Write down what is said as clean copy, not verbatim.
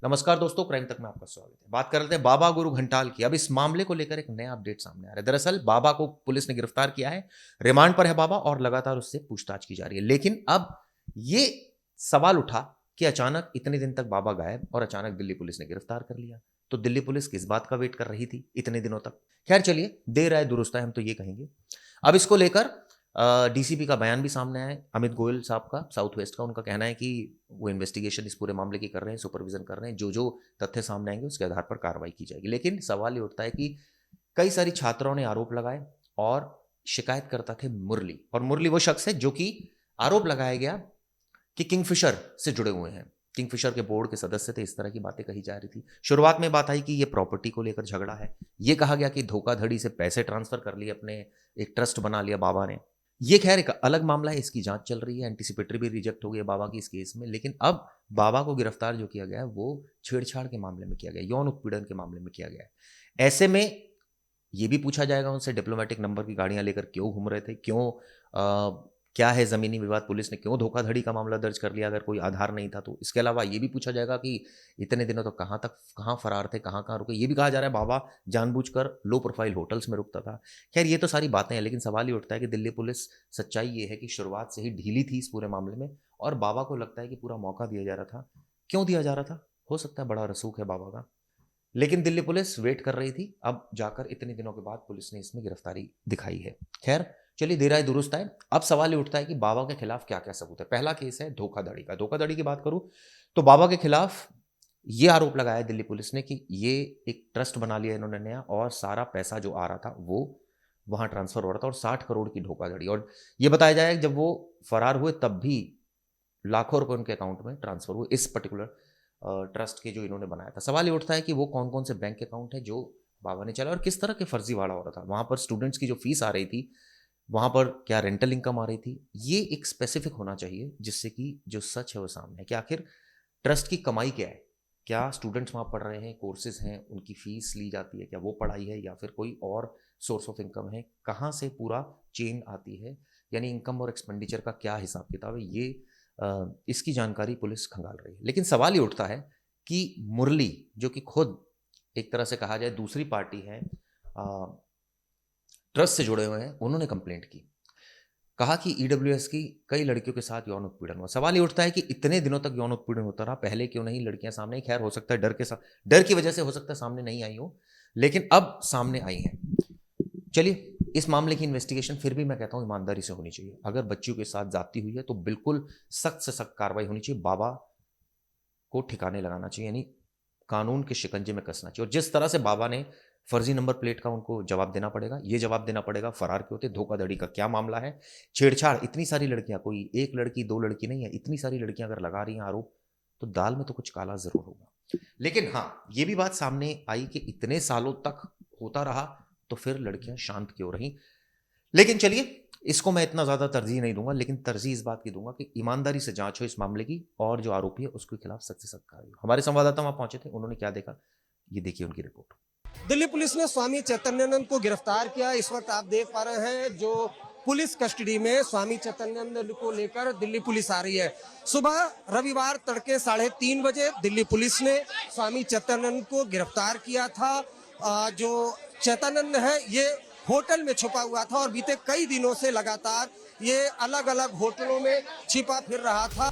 नमस्कार दोस्तों, क्राइम तक में आपका स्वागत है। बात कर रहे थे बाबा गुरु घंटाल की। अब इस मामले को लेकर एक नया अपडेट सामने आ रहा है। दरअसल बाबा को पुलिस ने गिरफ्तार किया है, रिमांड पर है बाबा और लगातार उससे पूछताछ की जा रही है। लेकिन अब ये सवाल उठा कि अचानक इतने दिन तक बाबा गायब और अचानक दिल्ली पुलिस ने गिरफ्तार कर लिया। तो दिल्ली पुलिस किस बात का वेट कर रही थी इतने दिनों तक? खैर चलिए, देर आए दुरुस्त आए, हम तो ये कहेंगे। अब इसको लेकर डीसीपी का बयान भी सामने आया है, अमित गोयल साहब का, साउथ वेस्ट का। उनका कहना है कि वो इन्वेस्टिगेशन इस पूरे मामले की कर रहे हैं, सुपरविजन कर रहे हैं, जो जो तथ्य सामने आएंगे उसके आधार पर कार्रवाई की जाएगी। लेकिन सवाल ये उठता है कि कई सारी छात्राओं ने आरोप लगाए और शिकायत करता थे मुरली, और मुरली वो शख्स है जो कि आरोप लगाया गया कि किंगफिशर से जुड़े हुए हैं, किंगफिशर के बोर्ड के सदस्य थे। इस तरह की बातें कही जा रही थी। शुरुआत में बात आई कि ये प्रॉपर्टी को लेकर झगड़ा है। ये कहा गया कि धोखाधड़ी से पैसे ट्रांसफर कर लिए, अपने एक ट्रस्ट बना लिया बाबा ने। ये खैर एक अलग मामला है, इसकी जांच चल रही है। एंटीसिपेटरी भी रिजेक्ट हो गई है बाबा की इस केस में। लेकिन अब बाबा को गिरफ्तार जो किया गया है वो छेड़छाड़ के मामले में किया गया, यौन उत्पीड़न के मामले में किया गया है। ऐसे में ये भी पूछा जाएगा उनसे, डिप्लोमेटिक नंबर की गाड़ियां लेकर क्यों घूम रहे थे, क्यों क्या है ज़मीनी विवाद, पुलिस ने क्यों धोखाधड़ी का मामला दर्ज कर लिया अगर कोई आधार नहीं था तो। इसके अलावा ये भी पूछा जाएगा कि इतने दिनों तक कहाँ फरार थे, कहाँ रुके। ये भी कहा जा रहा है बाबा जानबूझकर लो प्रोफाइल होटल्स में रुकता था। खैर ये तो सारी बातें हैं, लेकिन सवाल ये उठता है कि दिल्ली पुलिस, सच्चाई ये है कि शुरुआत से ही ढीली थी इस पूरे मामले में, और बाबा को लगता है कि पूरा मौका दिया जा रहा था। क्यों दिया जा रहा था? हो सकता है बड़ा रसूख है बाबा का, लेकिन दिल्ली पुलिस वेट कर रही थी। अब जाकर इतने दिनों के बाद पुलिस ने इसमें गिरफ्तारी दिखाई है। खैर चलिए, देर आए दुरुस्त आए। अब सवाल ये उठता है कि बाबा के खिलाफ क्या क्या सबूत है। पहला केस है धोखाधड़ी का। धोखाधड़ी की बात करूं तो बाबा के खिलाफ ये आरोप लगाया है दिल्ली पुलिस ने कि ये एक ट्रस्ट बना लिया इन्होंने नया, और सारा पैसा जो आ रहा था वो वहां ट्रांसफर हो रहा था, और 60 करोड़ की धोखाधड़ी। और ये बताया जाए जब वो फरार हुए तब भी लाखों रुपए उनके अकाउंट में ट्रांसफर हुए इस पर्टिकुलर ट्रस्ट के जो इन्होंने बनाया था। सवाल ये उठता है कि वो कौन कौन से बैंक अकाउंट है जो बाबा ने चला, और किस तरह के फर्जीवाड़ा हो रहा था। वहां पर स्टूडेंट्स की जो फीस आ रही थी, वहां पर क्या रेंटल इनकम आ रही थी, ये एक स्पेसिफिक होना चाहिए जिससे कि जो सच है वो सामने है कि आखिर ट्रस्ट की कमाई क्या है। क्या स्टूडेंट्स वहां पढ़ रहे हैं, कोर्सेज हैं, उनकी फीस ली जाती है, क्या वो पढ़ाई है, या फिर कोई और सोर्स ऑफ इनकम है, कहाँ से पूरा चेन आती है, यानी इनकम और एक्सपेंडिचर का क्या हिसाब किताब है। ये इसकी जानकारी पुलिस खंगाल रही है। लेकिन सवाल ये उठता है कि मुरली, जो कि खुद एक तरह से कहा जाए दूसरी पार्टी है, ट्रस्ट से जुड़े हुए हैं, उन्होंने कंप्लेंट की। कहा कि ईडब्ल्यूएस की कई लड़कियों के साथ यौन उत्पीड़न हुआ। सवाल ये उठता है कि इतने दिनों तक यौन उत्पीड़न होता रहा, पहले क्यों नहीं लड़कियां सामने आई? खैर हो सकता है डर की वजह से हो सकता है सामने नहीं आई हो, लेकिन अब सामने आई हैं। चलिए, इस मामले की इन्वेस्टिगेशन फिर भी मैं कहता हूं ईमानदारी से होनी चाहिए। अगर बच्चियों के साथ जाती हुई है तो बिल्कुल सख्त से सख्त कार्रवाई होनी चाहिए। बाबा को ठिकाने लगाना चाहिए, यानी कानून के शिकंजे में कसना चाहिए। और जिस तरह से बाबा ने फर्जी नंबर प्लेट का उनको जवाब देना पड़ेगा, ये जवाब देना पड़ेगा फरार क्यों थे, धोखाधड़ी का क्या मामला है, छेड़छाड़, इतनी सारी लड़कियां, कोई एक लड़की दो लड़की नहीं है, इतनी सारी लड़कियां अगर लगा रही हैं आरोप, तो दाल में तो कुछ काला जरूर होगा। लेकिन हाँ, ये भी बात सामने आई कि इतने सालों तक होता रहा तो फिर लड़कियां शांत क्यों रहीं। लेकिन चलिए, इसको मैं इतना ज़्यादा तरजीह नहीं दूंगा, लेकिन तरजीह इस बात की दूंगा कि ईमानदारी से जांच हो इस मामले की, और जो आरोपी है उसके खिलाफ सख्त से सख्त कार्रवाई हो। हमारे संवाददाता वहां पहुंचे थे, उन्होंने क्या देखा ये देखिए उनकी रिपोर्ट। दिल्ली पुलिस ने स्वामी चैतन्यानंद को गिरफ्तार किया। इस वक्त आप देख पा रहे हैं जो पुलिस कस्टडी में स्वामी चैतन्यानंद को लेकर दिल्ली पुलिस आ रही है। सुबह रविवार तड़के 3:30 बजे दिल्ली पुलिस ने स्वामी चैतन्यानंद को गिरफ्तार किया था। जो चैतन्यानंद है ये होटल में छुपा हुआ था और बीते कई दिनों से लगातार ये अलग अलग होटलों में छिपा फिर रहा था।